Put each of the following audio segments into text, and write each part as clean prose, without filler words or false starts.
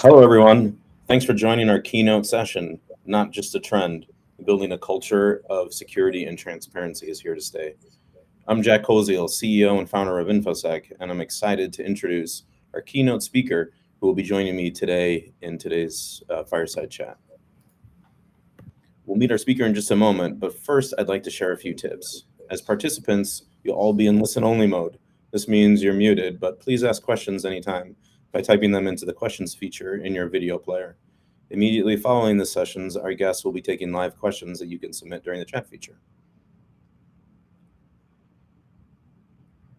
Hello, everyone. Thanks for joining our keynote session. Not just a trend, building a culture of security and transparency is here to stay. I'm Jack Koziel, CEO and founder of Infosec, and I'm excited to introduce our keynote speaker who will be joining me today in today's fireside chat. We'll meet our speaker in just a moment, but first I'd like to share a few tips. As participants, you'll all be in listen-only mode. This means you're muted, but please ask questions anytime by typing them into the questions feature in your video player. Immediately following the sessions, our guests will be taking live questions that you can submit during the chat feature.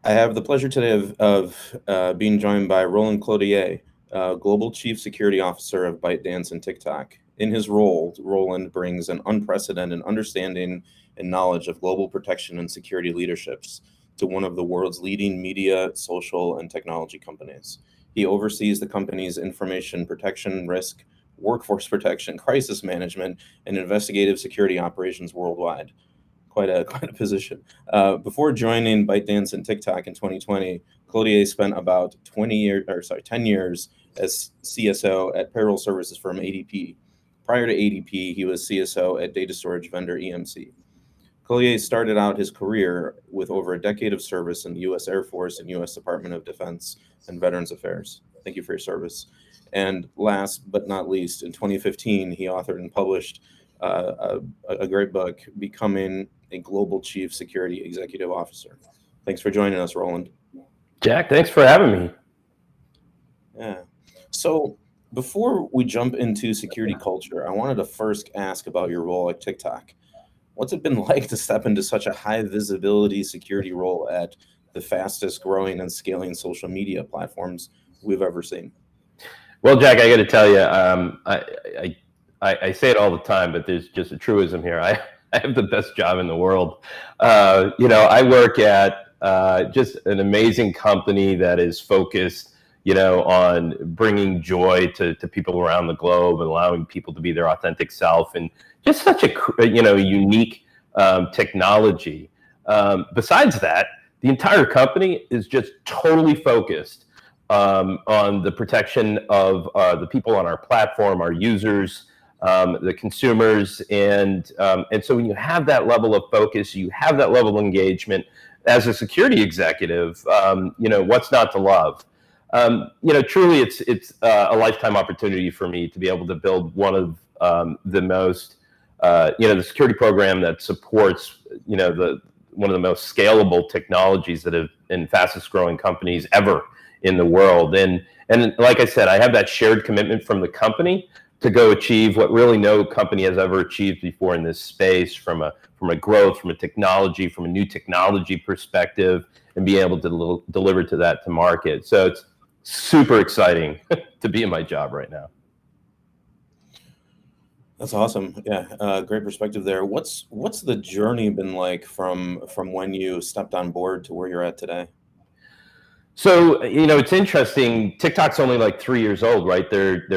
I have the pleasure today of being joined by Roland Cloutier, Global Chief Security Officer of ByteDance and TikTok. In his role, Roland brings an unprecedented understanding and knowledge of global protection and security leaderships to one of the world's leading media, social, and technology companies. He oversees the company's information protection, risk, workforce protection, crisis management, and investigative security operations worldwide. Quite a position. Before joining ByteDance and TikTok in 2020, Cloutier spent about 10 years as CSO at payroll services firm ADP. Prior to ADP, he was CSO at data storage vendor EMC. Cloutier started out his career with over a decade of service in the U.S. Air Force and U.S. Department of Defense and Veterans Affairs. Thank you for your service. And last but not least, in 2015, he authored and published a great book, Becoming a Global Chief Security Executive Officer. Thanks for joining us, Roland. Jack, thanks for having me. Yeah. So before we jump into security culture, I wanted to first ask about your role at TikTok. What's it been like to step into such a high visibility security role at the fastest growing and scaling social media platforms we've ever seen? Well, Jack, I got to tell you, I say it all the time, but there's just a truism here. I have the best job in the world. I work at just an amazing company that is focused, on bringing joy to people around the globe and allowing people to be their authentic self, and just such a unique technology. Besides that, the entire company is just totally focused on the protection of the people on our platform, our users, the consumers, and so when you have that level of focus, you have that level of engagement as a security executive, what's not to love? Truly, it's a lifetime opportunity for me to be able to build one of the most, the security program that supports, one of the most scalable technologies that have been fastest growing companies ever in the world. And like I said, I have that shared commitment from the company to go achieve what really no company has ever achieved before in this space, from a growth, from a technology, from a new technology perspective, and be able to deliver to market. So it's super exciting to be in my job right now. That's awesome. Yeah, great perspective there. What's the journey been like from when you stepped on board to where you're at today? So, it's interesting. TikTok's only like 3 years old, right? They're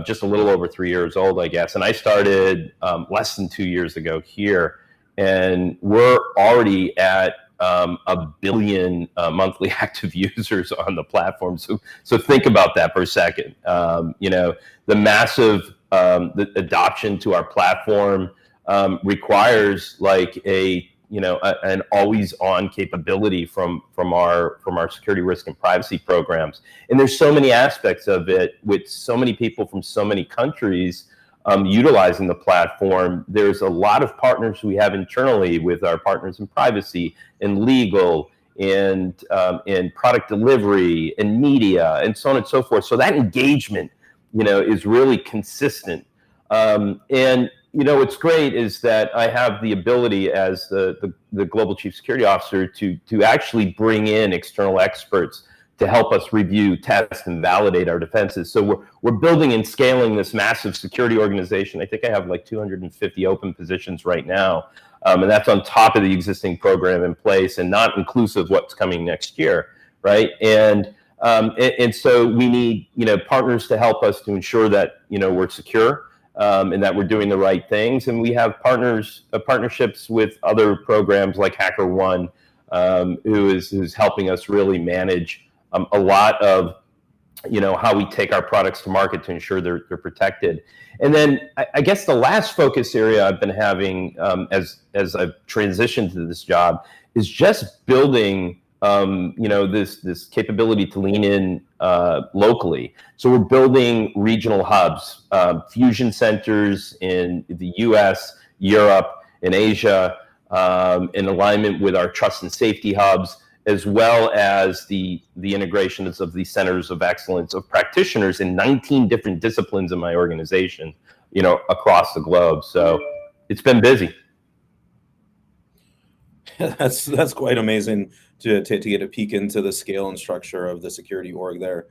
just a little over 3 years old, I guess. And I started less than 2 years ago here, and we're already at 1 billion monthly active users on the platform. So think about that for a second. The massive the adoption to our platform requires like an always-on capability from our security risk and privacy programs. And there's so many aspects of it with so many people from so many countries utilizing the platform. There's a lot of partners we have internally with our partners in privacy and legal and product delivery and media and so on and so forth. So that engagement, is really consistent. And what's great is that I have the ability as the Global Chief Security Officer to actually bring in external experts to help us review, test, and validate our defenses. So we're building and scaling this massive security organization. I think I have like 250 open positions right now, and that's on top of the existing program in place and not inclusive of what's coming next year, right? And so we need partners to help us to ensure that we're secure. And that we're doing the right things. And we have partnerships with other programs like HackerOne, who's helping us really manage a lot of how we take our products to market to ensure they're protected. And then I guess the last focus area I've been having as I've transitioned to this job is just building this capability to lean in locally. So we're building regional hubs, fusion centers in the US, Europe, and Asia, in alignment with our trust and safety hubs, as well as the integrations of the centers of excellence of practitioners in 19 different disciplines in my organization, across the globe. So it's been busy. That's quite amazing to get a peek into the scale and structure of the security org there.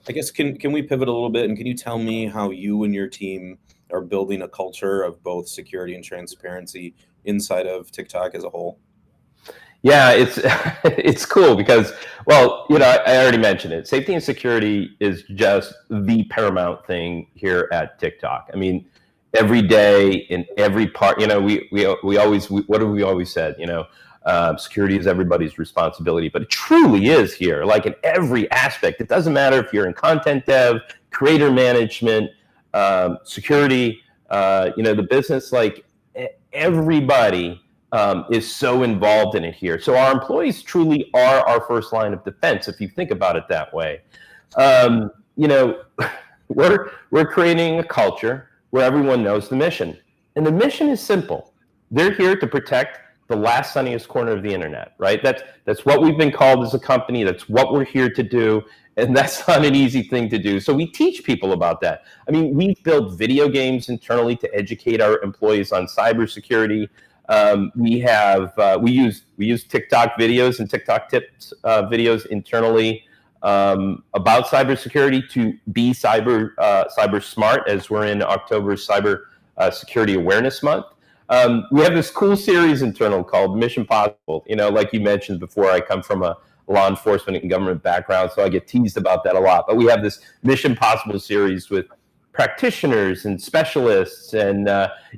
I guess can we pivot a little bit, and can you tell me how you and your team are building a culture of both security and transparency inside of TikTok as a whole? Yeah, it's cool because, well, I already mentioned it. Safety and security is just the paramount thing here at TikTok. I mean, every day in every part, we always, what have we always said? Security is everybody's responsibility, but it truly is here. Like in every aspect, it doesn't matter if you're in content dev, creator management, security, the business. Like everybody is so involved in it here. So our employees truly are our first line of defense, if you think about it that way. We're creating a culture where everyone knows the mission. And the mission is simple. They're here to protect the last sunniest corner of the internet, right? That's what we've been called as a company. That's what we're here to do. And that's not an easy thing to do. So we teach people about that. I mean, we've built video games internally to educate our employees on cybersecurity. We use TikTok videos and TikTok tips videos internally about cybersecurity to be cyber smart, as we're in October's Cyber Security Awareness Month. We have this cool series internal called Mission Possible. Like you mentioned before, I come from a law enforcement and government background, so I get teased about that a lot. But we have this Mission Possible series with practitioners and specialists, and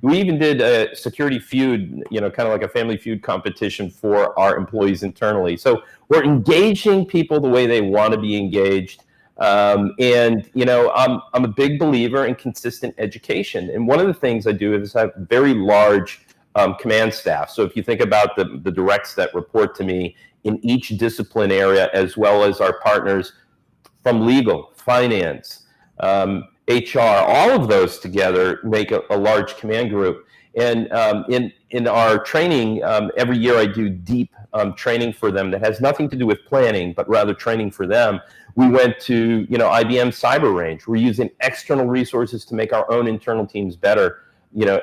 we even did a security feud, kind of like a family feud competition for our employees internally. So we're engaging people the way they want to be engaged. I'm a big believer in consistent education. And one of the things I do is I have very large command staff. So if you think about the directs that report to me in each discipline area, as well as our partners from legal, finance, HR, all of those together make a large command group. And in our training, every year I do deep training for them that has nothing to do with planning, but rather training for them. We went to IBM Cyber Range. We're using external resources to make our own internal teams better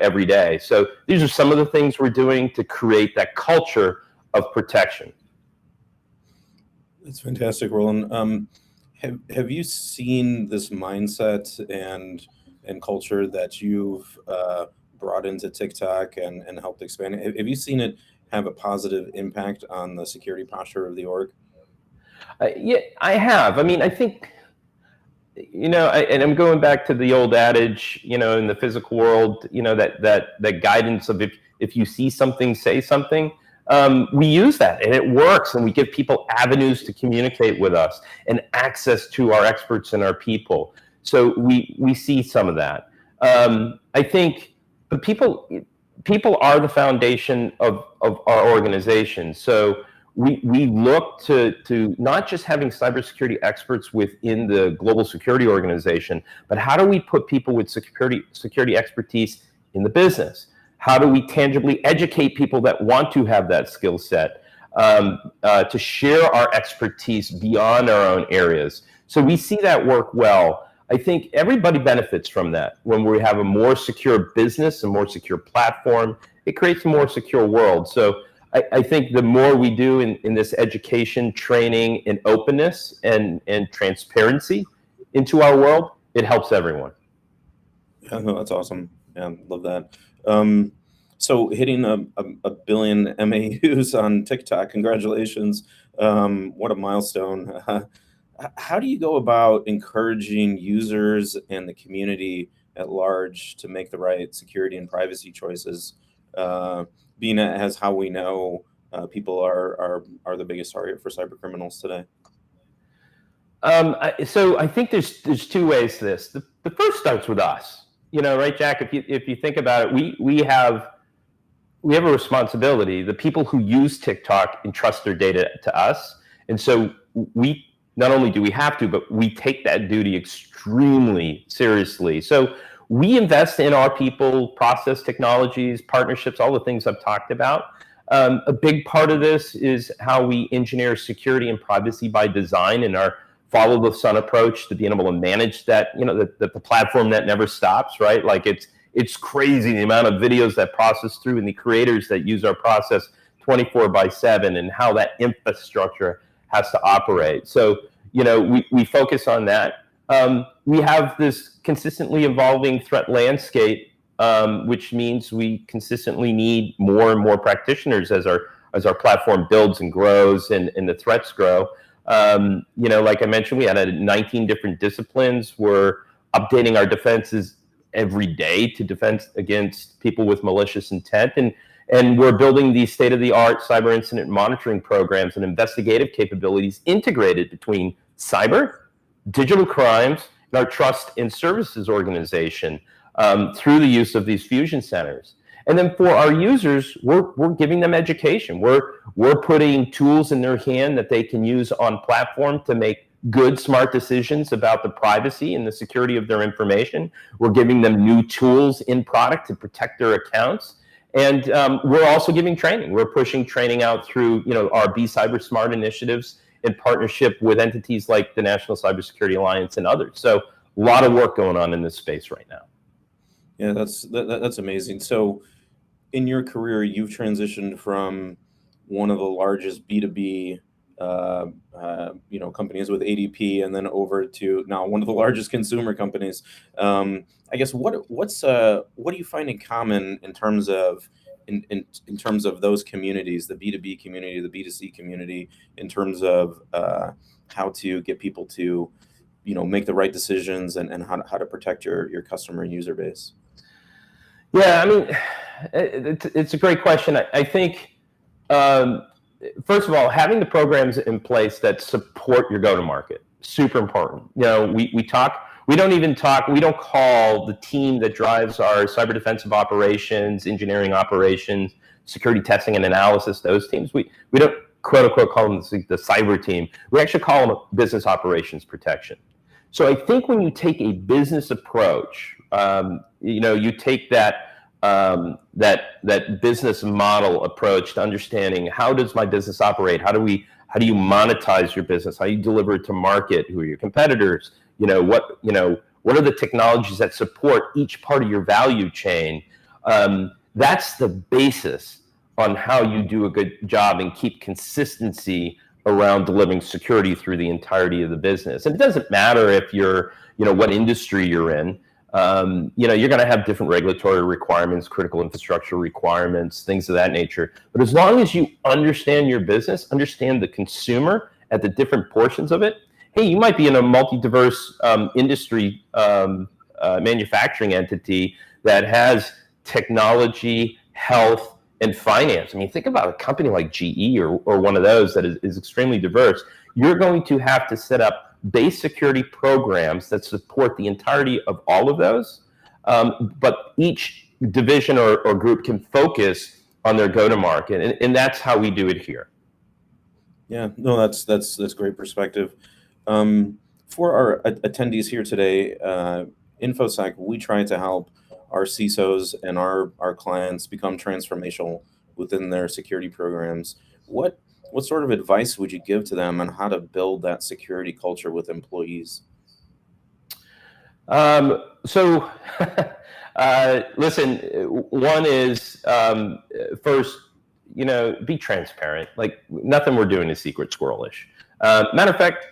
every day. So these are some of the things we're doing to create that culture of protection. That's fantastic, Roland. Have you seen this mindset and culture that you've brought into TikTok and helped expand it? Have you seen it have a positive impact on the security posture of the org? Yeah, I have. I mean, I think, and I'm going back to the old adage, in the physical world, that guidance of if you see something, say something. We use that and it works, and we give people avenues to communicate with us and access to our experts and our people. So we see some of that. I think, but people are the foundation of our organization. So we look to not just having cybersecurity experts within the global security organization, but how do we put people with security expertise in the business? How do we tangibly educate people that want to have that skill set to share our expertise beyond our own areas? So we see that work well. I think everybody benefits from that. When we have a more secure business, a more secure platform, it creates a more secure world. So I think the more we do in this education, training, and openness and transparency into our world, it helps everyone. Yeah, no, that's awesome. Yeah, love that. So hitting a billion MAUs on TikTok, congratulations. What a milestone. How do you go about encouraging users and the community at large to make the right security and privacy choices? Being as how we know people are the biggest target for cyber criminals today. So I think there's two ways to this. The first starts with us, right, Jack? If you think about it, we have a responsibility. The people who use TikTok entrust their data to us, and so we not only do we have to, but we take that duty extremely seriously. So we invest in our people, process, technologies, partnerships, all the things I've talked about. A big part of this is how we engineer security and privacy by design in our follow the sun approach to being able to manage that, the platform that never stops, right? Like it's crazy the amount of videos that process through and the creators that use our process 24/7 and how that infrastructure has to operate. So, we focus on that. We have this consistently evolving threat landscape, which means we consistently need more and more practitioners as our platform builds and grows and the threats grow. Like I mentioned, we had 19 different disciplines. We're updating our defenses every day to defend against people with malicious intent. And we're building these state-of-the-art cyber incident monitoring programs and investigative capabilities integrated between cyber, digital crimes, and our trust and services organization through the use of these fusion centers. And then for our users, we're giving them education. We're putting tools in their hand that they can use on platform to make good, smart decisions about the privacy and the security of their information. We're giving them new tools in product to protect their accounts. And we're also giving training. We're pushing training out through our Be Cyber Smart initiatives in partnership with entities like the National Cybersecurity Alliance and others. So a lot of work going on in this space right now. Yeah, that's amazing. So in your career, you've transitioned from one of the largest B2B companies with ADP, and then over to now one of the largest consumer companies. I guess what do you find in common in terms of those communities, the B2B community, the B2C community, in terms of how to get people to make the right decisions and how to protect your customer and user base? Yeah, I mean, it's a great question. I think, first of all, having the programs in place that support your go-to-market, super important. We don't call the team that drives our cyber defensive operations, engineering operations, security testing and analysis, those teams. We don't quote unquote call them the cyber team. We actually call them business operations protection. So I think when you take a business approach, you take that business model approach to understanding how does my business operate? How do you monetize your business? How do you deliver it to market? Who are your competitors? What are the technologies that support each part of your value chain? That's the basis on how you do a good job and keep consistency around delivering security through the entirety of the business. And it doesn't matter if you're, what industry you're in. You're going to have different regulatory requirements, critical infrastructure requirements, things of that nature. But as long as you understand your business, understand the consumer at the different portions of it, hey, you might be in a multi-diverse industry manufacturing entity that has technology, health, and finance. I mean, think about a company like GE or one of those that is extremely diverse. You're going to have to set up base security programs that support the entirety of all of those, but each division or group can focus on their go-to-market, and that's how we do it here. Yeah, no, that's great perspective. For our attendees here today, Infosec, we try to help our CISOs and our clients become transformational within their security programs. What sort of advice would you give to them on how to build that security culture with employees? Listen, one is first, be transparent. Like nothing we're doing is secret squirrelish. Matter of fact,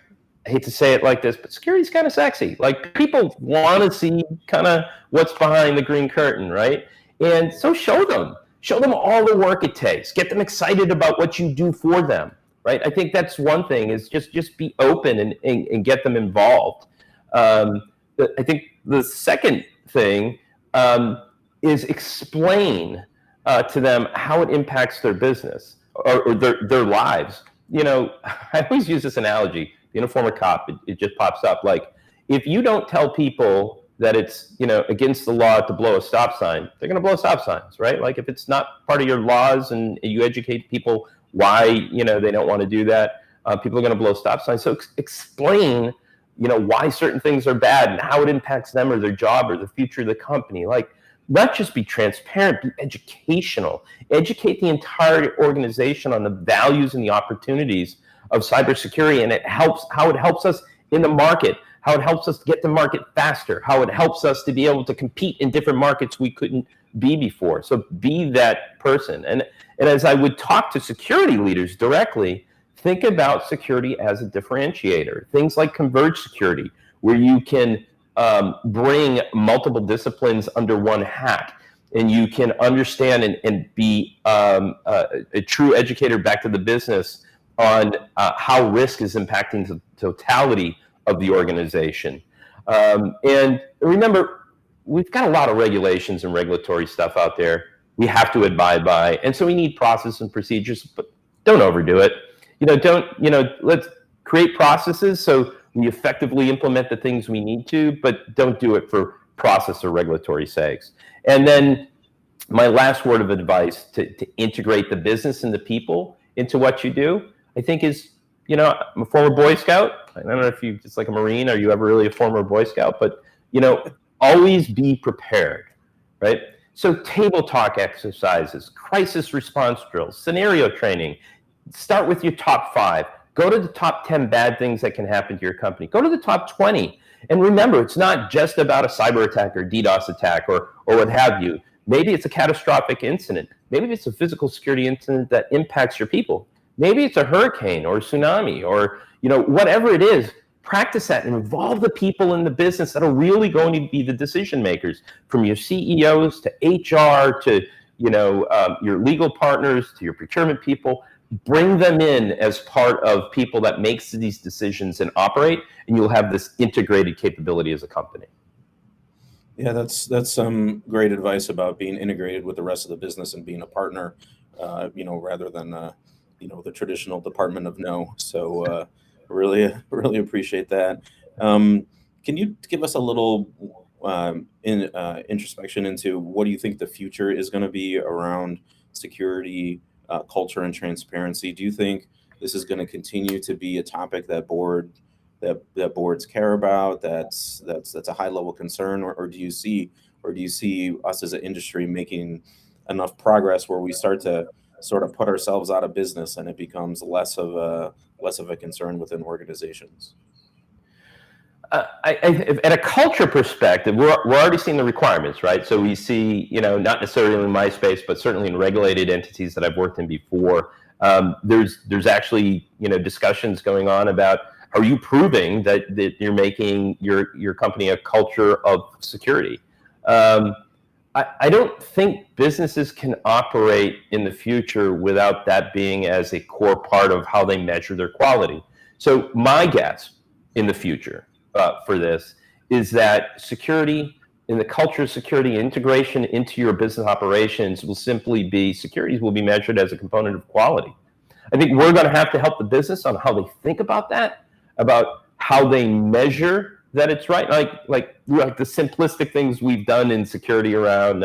I hate to say it like this, but security's kind of sexy. Like people want to see kind of what's behind the green curtain, right? And so show them all the work it takes. Get them excited about what you do for them, right? I think that's one thing is just be open and get them involved. I think the second thing is explain to them how it impacts their business or their lives. I always use this analogy. being a former cop, it just pops up. Like, if you don't tell people that it's, against the law to blow a stop sign, they're going to blow stop signs, right? Like, if it's not part of your laws and you educate people why, they don't want to do that, people are going to blow stop signs. So explain, why certain things are bad and how it impacts them or their job or the future of the company. Like, not just be transparent, be educational. Educate the entire organization on the values and the opportunities of cybersecurity, and how it helps us in the market, how it helps us get to market faster, how it helps us to be able to compete in different markets we couldn't be before. So be that person. And as I would talk to security leaders directly, think about security as a differentiator. Things like converged security, where you can bring multiple disciplines under one hat, and you can understand and be a true educator back to the business on how risk is impacting the totality of the organization. And remember, we've got a lot of regulations and regulatory stuff out there we have to abide by, and so we need process and procedures, but don't overdo it. Let's create processes so we effectively implement the things we need to, but don't do it for process or regulatory sakes. And then my last word of advice to integrate the business and the people into what you do, I think is, I'm a former Boy Scout. I don't know if you just like a Marine, are you ever really a former Boy Scout? But, always be prepared, right? So table talk exercises, crisis response drills, scenario training. Start with your top 5. Go to the top 10 bad things that can happen to your company. Go to the top 20. And remember, it's not just about a cyber attack or DDoS attack or what have you. Maybe it's a catastrophic incident. Maybe it's a physical security incident that impacts your people. Maybe it's a hurricane or a tsunami or, whatever it is. Practice that and involve the people in the business that are really going to be the decision makers, from your CEOs to HR to, your legal partners to your procurement people. Bring them in as part of people that makes these decisions and operate, and you'll have this integrated capability as a company. Yeah, that's some great advice about being integrated with the rest of the business and being a partner, rather than the traditional department of no. So really appreciate that. Can you give us a little introspection into what do you think the future is going to be around security, culture, and transparency? Do you think this is going to continue to be a topic that boards care about? That's a high level concern, or do you see us as an industry making enough progress where we start to sort of put ourselves out of business and it becomes less of a concern within organizations? At a culture perspective, we're already seeing the requirements, right? So we see, not necessarily in my space, but certainly in regulated entities that I've worked in before. There's actually, discussions going on about, are you proving that you're making your company a culture of security? I don't think businesses can operate in the future without that being as a core part of how they measure their quality. So my guess in the future for this is that security, in the culture of security, integration into your business operations will simply be, securities will be measured as a component of quality. I think we're going to have to help the business on how they think about that, about how they measure that it's right. Like the simplistic things we've done in security around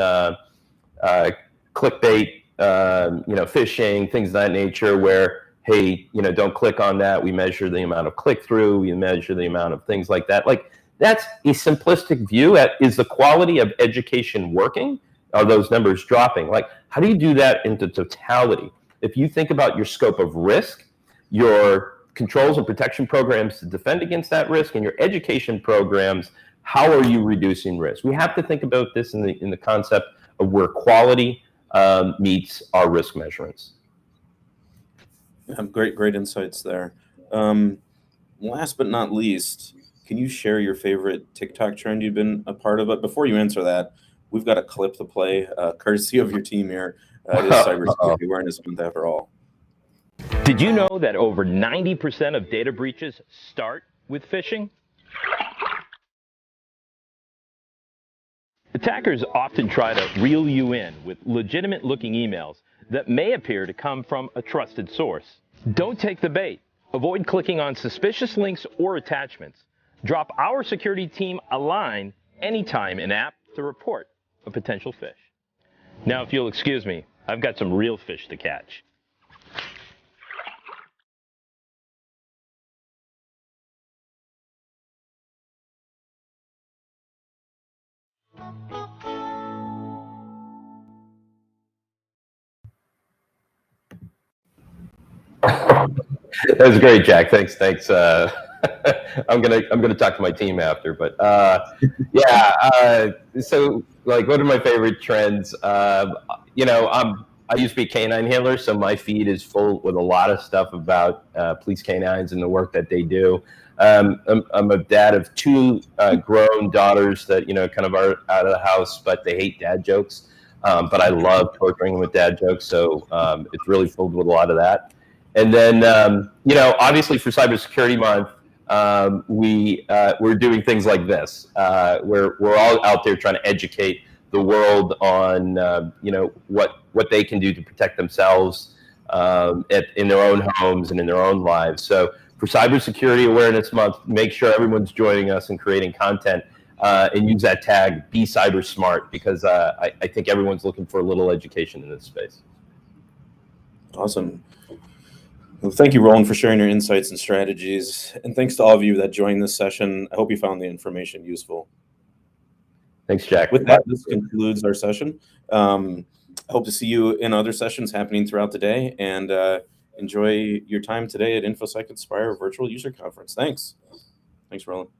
clickbait, phishing, things of that nature, where, hey, don't click on that. We measure the amount of click through. We measure the amount of things like that. Like, that's a simplistic view. Is the quality of education working? Are those numbers dropping? Like, how do you do that into totality? If you think about your scope of risk, your controls and protection programs to defend against that risk, and your education programs, how are you reducing risk? We have to think about this in the concept of where quality meets our risk measurements. Great insights there. Last but not least, can you share your favorite TikTok trend you've been a part of? But before you answer that, we've got a clip to play, courtesy of your team here. It is Cybersecurity Awareness Month after all. Did you know that over 90% of data breaches start with phishing? Attackers often try to reel you in with legitimate-looking emails that may appear to come from a trusted source. Don't take the bait. Avoid clicking on suspicious links or attachments. Drop our security team a line anytime an app to report a potential phish. Now, if you'll excuse me, I've got some real fish to catch. That was great, Jack. Thanks. I'm gonna talk to my team after, but yeah. So, like, what are my favorite trends? I used to be a canine handler, so my feed is full with a lot of stuff about police canines and the work that they do. I'm a dad of two grown daughters that kind of are out of the house, but they hate dad jokes. But I love torturing them with dad jokes, so it's really filled with a lot of that. And then, obviously for Cybersecurity Month, we're doing things like this. We're all out there trying to educate the world on, what they can do to protect themselves in their own homes and in their own lives. So for Cybersecurity Awareness Month, make sure everyone's joining us and creating content, and use that tag, Be Cyber Smart, because I think everyone's looking for a little education in this space. Awesome. Well, thank you, Roland, for sharing your insights and strategies. And thanks to all of you that joined this session. I hope you found the information useful. Thanks, Jack. With that, this concludes our session. I hope to see you in other sessions happening throughout the day, and enjoy your time today at Infosec Inspire Virtual User Conference. Thanks, Roland.